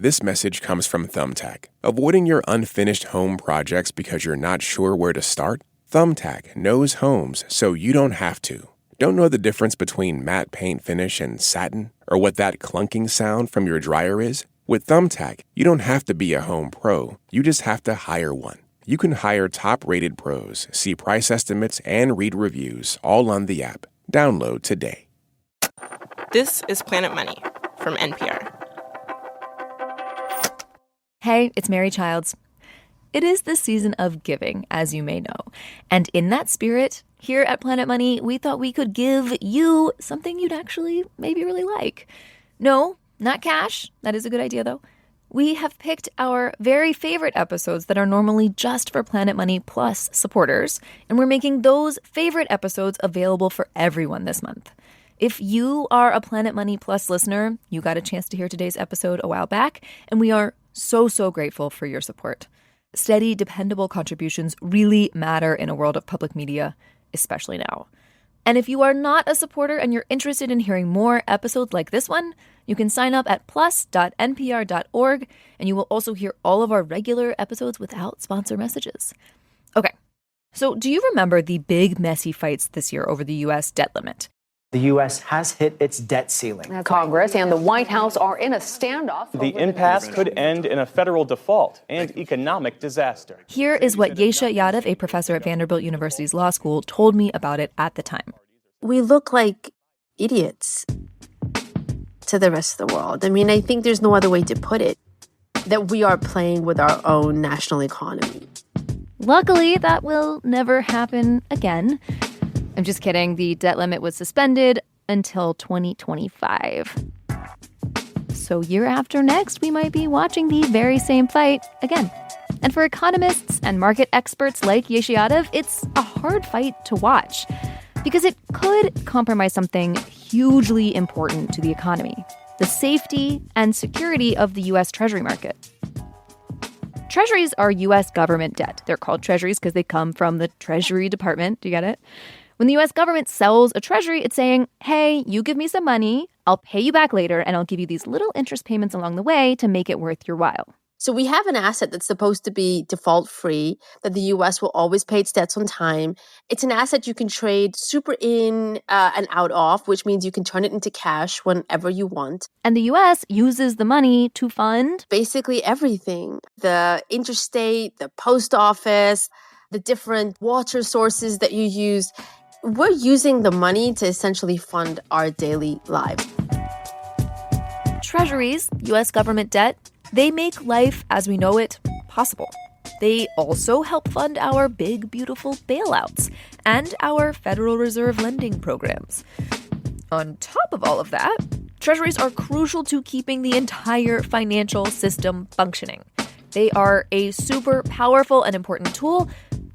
This message comes from Thumbtack. Avoiding your unfinished home projects because you're not sure where to start? Thumbtack knows homes so you don't have to. Don't know the difference between matte paint finish and satin? Or what that clunking sound from your dryer is? With Thumbtack, you don't have to be a home pro. You just have to hire one. You can hire top-rated pros, see price estimates, and read reviews all on the app. Download today. This is Planet Money from NPR. Hey, it's Mary Childs. It is the season of giving, as you may know. And in that spirit, here at Planet Money, we thought we could give you something you'd actually maybe really like. No, not cash. That is a good idea, though. We have picked our very favorite episodes that are normally just for Planet Money Plus supporters, and we're making those favorite episodes available for everyone this month. If you are a Planet Money Plus listener, you got a chance to hear today's episode a while back, and we are so grateful for your support. Steady, dependable contributions really matter in a world of public media, especially now. And if you are not a supporter and you're interested in hearing more episodes like this one, you can sign up at plus.npr.org, and you will also hear all of our regular episodes without sponsor messages. Okay, so do you remember the big messy fights this year over the U.S. debt limit? The U.S. has hit its debt ceiling. Congress and the White House are in a standoff. The impasse could end in a federal default and economic disaster. Here is what Yesha Yadav, a professor at Vanderbilt University's law school, told me about it at the time. We look like idiots to the rest of the world. I mean, I think there's no other way to put it, that we are playing with our own national economy. Luckily, that will never happen again. I'm just kidding. The debt limit was suspended until 2025. So year after next, we might be watching the very same fight again. And for economists and market experts like Yesha Yadav, it's a hard fight to watch because it could compromise something hugely important to the economy: the safety and security of the U.S. Treasury market. Treasuries are U.S. government debt. They're called Treasuries because they come from the Treasury Department. Do you get it? When the U.S. government sells a treasury, it's saying, hey, you give me some money, I'll pay you back later, and I'll give you these little interest payments along the way to make it worth your while. So we have an asset that's supposed to be default-free, that the U.S. will always pay its debts on time. It's an asset you can trade super in and out of, which means you can turn it into cash whenever you want. And the U.S. uses the money to fund basically everything: the interstate, the post office, the different water sources that you use. We're using the money to essentially fund our daily lives. Treasuries, U.S. government debt, they make life as we know it possible. They also help fund our big, beautiful bailouts and our Federal Reserve lending programs. On top of all of that, treasuries are crucial to keeping the entire financial system functioning. They are a super powerful and important tool,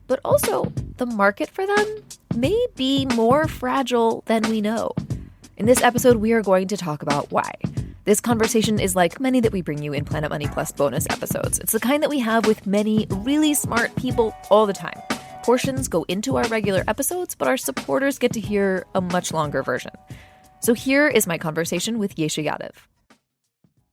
but also the market for them may be more fragile than we know. In this episode, we are going to talk about why. This conversation is like many that we bring you in Planet Money Plus bonus episodes. It's the kind that we have with many really smart people all the time. Portions go into our regular episodes, but our supporters get to hear a much longer version. So here is my conversation with Yesha Yadav.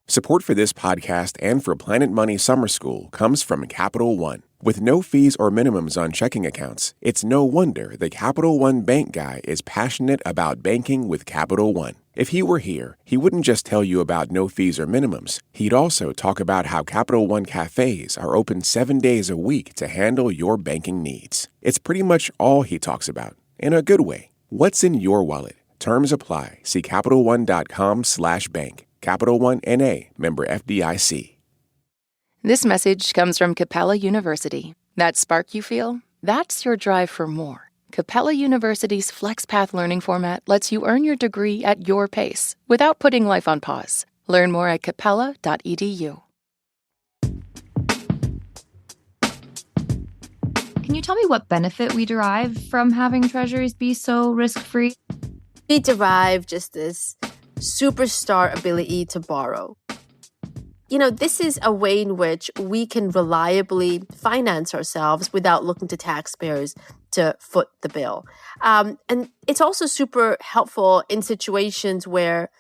Support for this podcast and for Planet Money Summer School comes from Capital One. With no fees or minimums on checking accounts, it's no wonder the Capital One bank guy is passionate about banking with Capital One. If he were here, he wouldn't just tell you about no fees or minimums. He'd also talk about how Capital One cafes are open 7 days a week to handle your banking needs. It's pretty much all he talks about, in a good way. What's in your wallet? Terms apply. See CapitalOne.com/bank. Capital One N.A., member FDIC. This message comes from Capella University. That spark you feel? That's your drive for more. Capella University's FlexPath learning format lets you earn your degree at your pace without putting life on pause. Learn more at capella.edu. Can you tell me what benefit we derive from having treasuries be so risk-free? We derive just this superstar ability to borrow. You know, this is a way in which we can reliably finance ourselves without looking to taxpayers to foot the bill. And it's also super helpful in situations where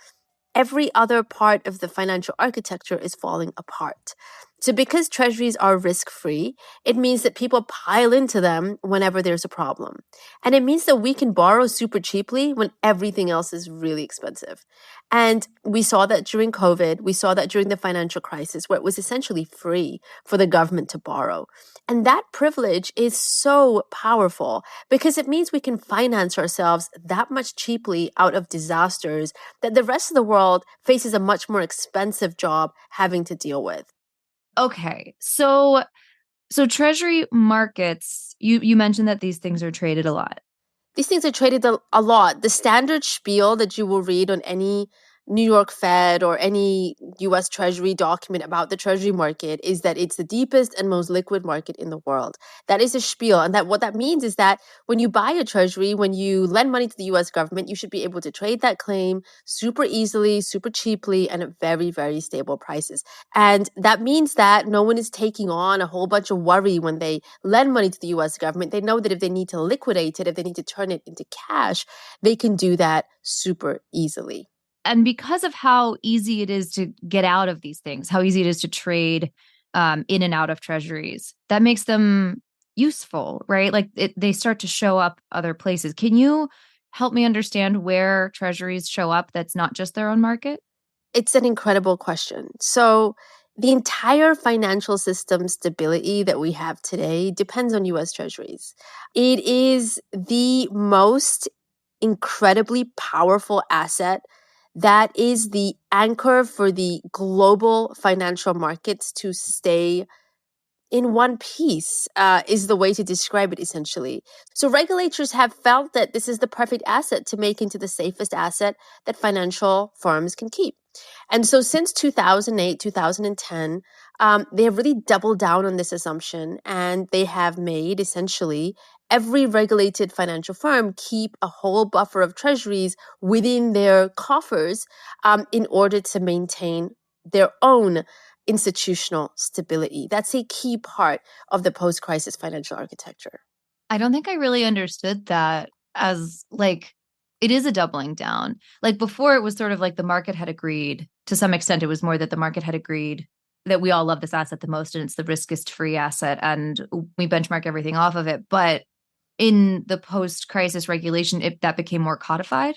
every other part of the financial architecture is falling apart. So because treasuries are risk-free, it means that people pile into them whenever there's a problem. And it means that we can borrow super cheaply when everything else is really expensive. And we saw that during COVID. We saw that during the financial crisis, where it was essentially free for the government to borrow. And that privilege is so powerful because it means we can finance ourselves that much cheaply out of disasters that the rest of the world faces a much more expensive job having to deal with. Okay. So treasury markets, you mentioned that these things are traded a lot. These things are traded a lot. The standard spiel that you will read on any New York Fed or any US Treasury document about the Treasury market is that it's the deepest and most liquid market in the world. That is a spiel. And that what that means is that when you buy a Treasury, when you lend money to the US government, you should be able to trade that claim super easily, super cheaply, and at very, very stable prices. And that means that no one is taking on a whole bunch of worry when they lend money to the US government. They know that if they need to liquidate it, if they need to turn it into cash, they can do that super easily. And because of how easy it is to get out of these things, how easy it is to trade in and out of treasuries, that makes them useful, right? Like they start to show up other places. Can you help me understand where treasuries show up that's not just their own market? It's an incredible question. So the entire financial system stability that we have today depends on US Treasuries. It is the most incredibly powerful asset that is the anchor for the global financial markets to stay in one piece, is the way to describe it, essentially. So regulators have felt that this is the perfect asset to make into the safest asset that financial firms can keep. And so since 2008, 2010, they have really doubled down on this assumption, and they have made essentially every regulated financial firm keep a whole buffer of treasuries within their coffers in order to maintain their own institutional stability. That's a key part of the post-crisis financial architecture. I don't think I really understood that as like it is a doubling down. Like before, it was sort of like the market had agreed to some extent. It was more that the market had agreed that we all love this asset the most and it's the riskiest free asset and we benchmark everything off of it. But in the post-crisis regulation, that became more codified.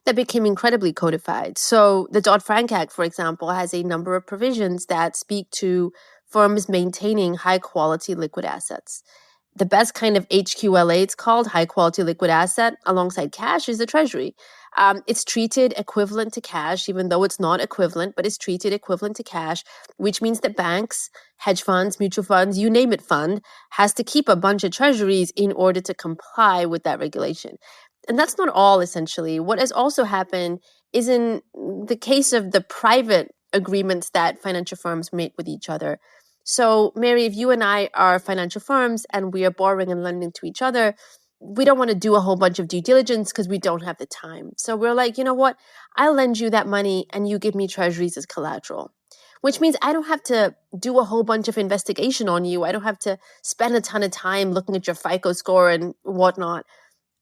That became incredibly codified. So the Dodd-Frank Act, for example, has a number of provisions that speak to firms maintaining high-quality liquid assets. The best kind of HQLA, it's called, high-quality liquid asset, alongside cash is the Treasury. It's treated equivalent to cash, even though it's not equivalent, but it's treated equivalent to cash, which means that banks, hedge funds, mutual funds, you name it fund, has to keep a bunch of treasuries in order to comply with that regulation. And that's not all, essentially. What has also happened is in the case of the private agreements that financial firms make with each other. So, Mary, if you and I are financial firms and we are borrowing and lending to each other, we don't want to do a whole bunch of due diligence because we don't have the time. So we're like, you know what? I'll lend you that money and you give me treasuries as collateral, which means I don't have to do a whole bunch of investigation on you. I don't have to spend a ton of time looking at your FICO score and whatnot.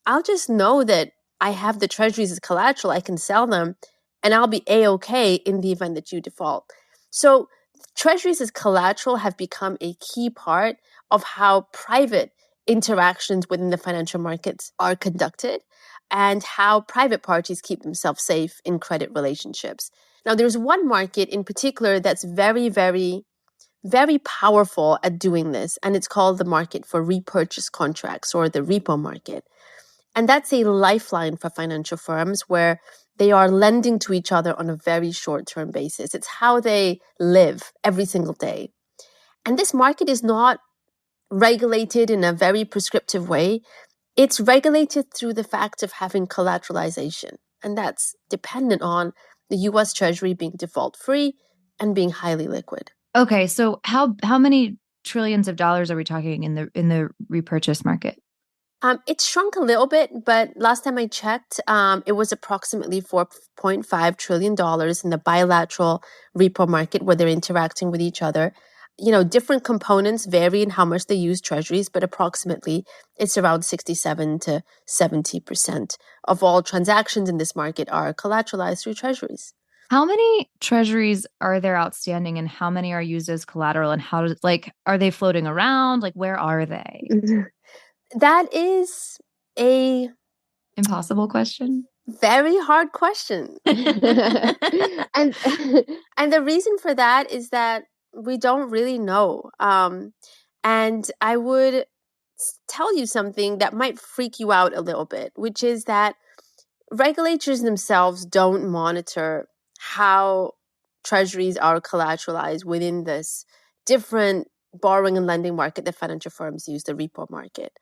I'll just know that I have the treasuries as collateral. I can sell them and I'll be A-okay in the event that you default. So treasuries as collateral have become a key part of how private interactions within the financial markets are conducted and how private parties keep themselves safe in credit relationships. Now, there's one market in particular that's very, very, very powerful at doing this, and it's called the market for repurchase contracts, or the repo market. And that's a lifeline for financial firms where they are lending to each other on a very short-term basis. It's how they live every single day. And this market is not regulated in a very prescriptive way. It's regulated through the fact of having collateralization. And that's dependent on the US Treasury being default-free and being highly liquid. Okay, so how many trillions of dollars are we talking in the repurchase market? It's shrunk a little bit, but last time I checked, it was approximately $4.5 trillion in the bilateral repo market where they're interacting with each other. You know, different components vary in how much they use treasuries, but approximately it's around 67 to 70% of all transactions in this market are collateralized through treasuries. How many treasuries are there outstanding and how many are used as collateral and how does are they floating around? Like, where are they? That is a impossible question. Very hard question. and and the reason for that is that we don't really know. And I would tell you something that might freak you out a little bit, which is that regulators themselves don't monitor how treasuries are collateralized within this different borrowing and lending market that financial firms use, the repo market.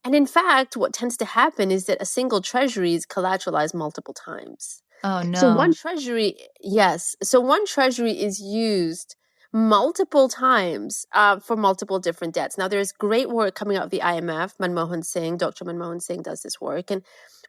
And in fact, what tends to happen is that a single treasury is collateralized multiple times. Oh, no. So one treasury is used multiple times for multiple different debts. Now, there's great work coming out of the IMF. Dr. Manmohan Singh does this work. And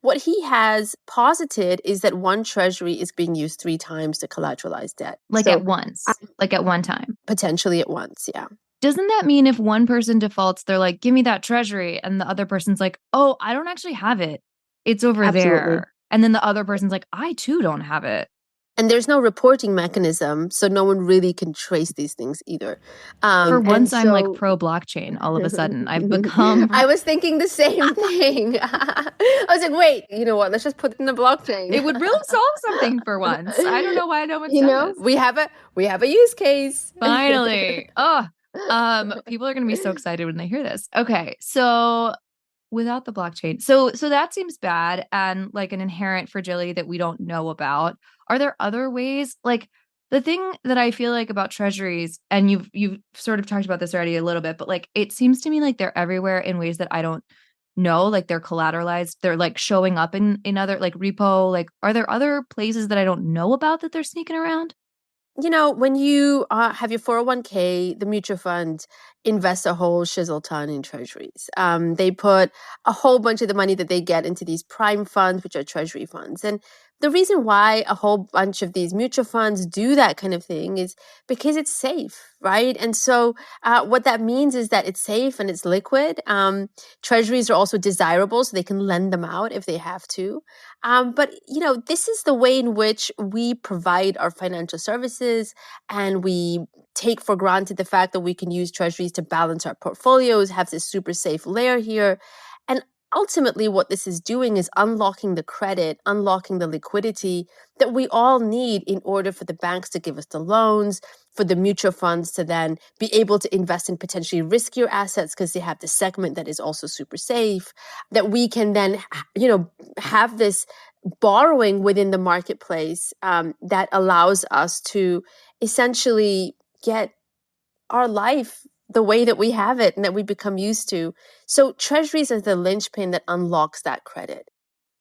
what he has posited is that one treasury is being used 3 times to collateralize debt. At once, at one time. Potentially at once, yeah. Doesn't that mean if one person defaults, they're like, give me that treasury. And the other person's like, oh, I don't actually have it. It's over there. And then the other person's like, I too don't have it. And there's no reporting mechanism, so no one really can trace these things either. For once, I'm pro blockchain. All of a sudden, I've become. I was thinking the same thing. I was like, wait, you know what? Let's just put it in the blockchain. It would really solve something for once. I don't know why no one said this. We have a use case. Finally. People are going to be so excited when they hear this. Okay, so without the blockchain, so that seems bad and like an inherent fragility that we don't know about. Are there other ways? Like the thing that I feel like about treasuries, and you've sort of talked about this already a little bit, but like it seems to me like they're everywhere in ways that I don't know. Like they're collateralized. They're like showing up in other like repo. Like, are there other places that I don't know about that they're sneaking around? You know, when you have your 401k, the mutual fund invests a whole shizzle ton in treasuries. They put a whole bunch of the money that they get into these prime funds, which are treasury funds. And the reason why a whole bunch of these mutual funds do that kind of thing is because it's safe, right? And so what that means is that it's safe and it's liquid. Treasuries are also desirable, so they can lend them out if they have to. But, you know, this is the way in which we provide our financial services, and we take for granted the fact that we can use treasuries to balance our portfolios, have this super safe layer here. And ultimately, what this is doing is unlocking the credit, unlocking the liquidity that we all need in order for the banks to give us the loans, for the mutual funds to then be able to invest in potentially riskier assets because they have the segment that is also super safe, that we can then, you know, have this borrowing within the marketplace that allows us to essentially get our life the way that we have it and that we become used to. So treasuries are the linchpin that unlocks that credit.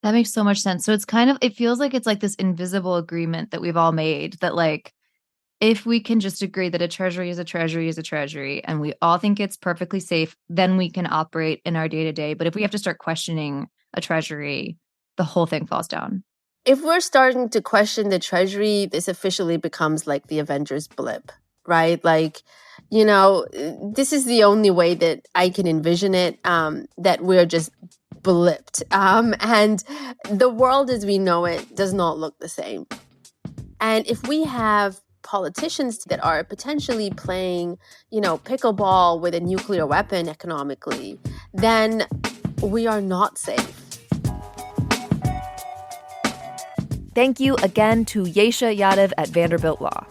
That makes so much sense. So it's it feels like it's like this invisible agreement that we've all made that like, if we can just agree that a treasury is a treasury is a treasury, and we all think it's perfectly safe, then we can operate in our day-to-day. But if we have to start questioning a treasury, the whole thing falls down. If we're starting to question the treasury, this officially becomes like the Avengers blip, right? Like, you know, this is the only way that I can envision it, that we're just blipped. And the world as we know it does not look the same. And if we have politicians that are potentially playing, you know, pickleball with a nuclear weapon economically, then we are not safe. Thank you again to Yesha Yadav at Vanderbilt Law.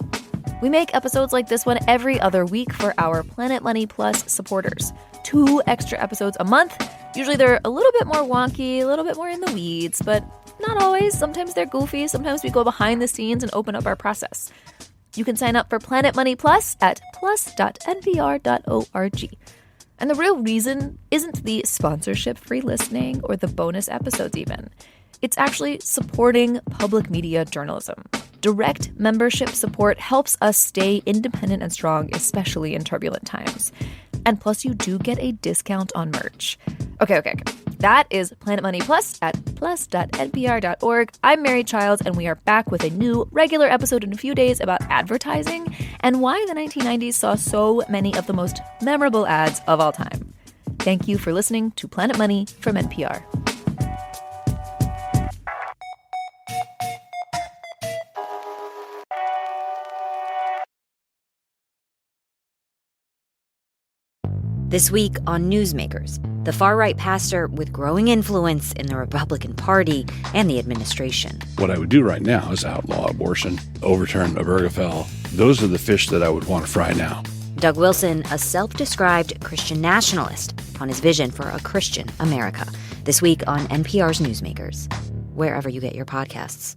We make episodes like this one every other week for our Planet Money Plus supporters. 2 extra episodes a month. Usually they're a little bit more wonky, a little bit more in the weeds, but not always. Sometimes they're goofy. Sometimes we go behind the scenes and open up our process. You can sign up for Planet Money Plus at plus.npr.org. And the real reason isn't the sponsorship-free listening or the bonus episodes even. It's actually supporting public media journalism. Direct membership support helps us stay independent and strong, especially in turbulent times. And plus, you do get a discount on merch. Okay. That is Planet Money Plus at plus.npr.org. I'm Mary Childs, and we are back with a new regular episode in a few days about advertising and why the 1990s saw so many of the most memorable ads of all time. Thank you for listening to Planet Money from NPR. This week on Newsmakers, the far-right pastor with growing influence in the Republican Party and the administration. What I would do right now is outlaw abortion, overturn Obergefell. Those are the fish that I would want to fry now. Doug Wilson, a self-described Christian nationalist, on his vision for a Christian America. This week on NPR's Newsmakers, wherever you get your podcasts.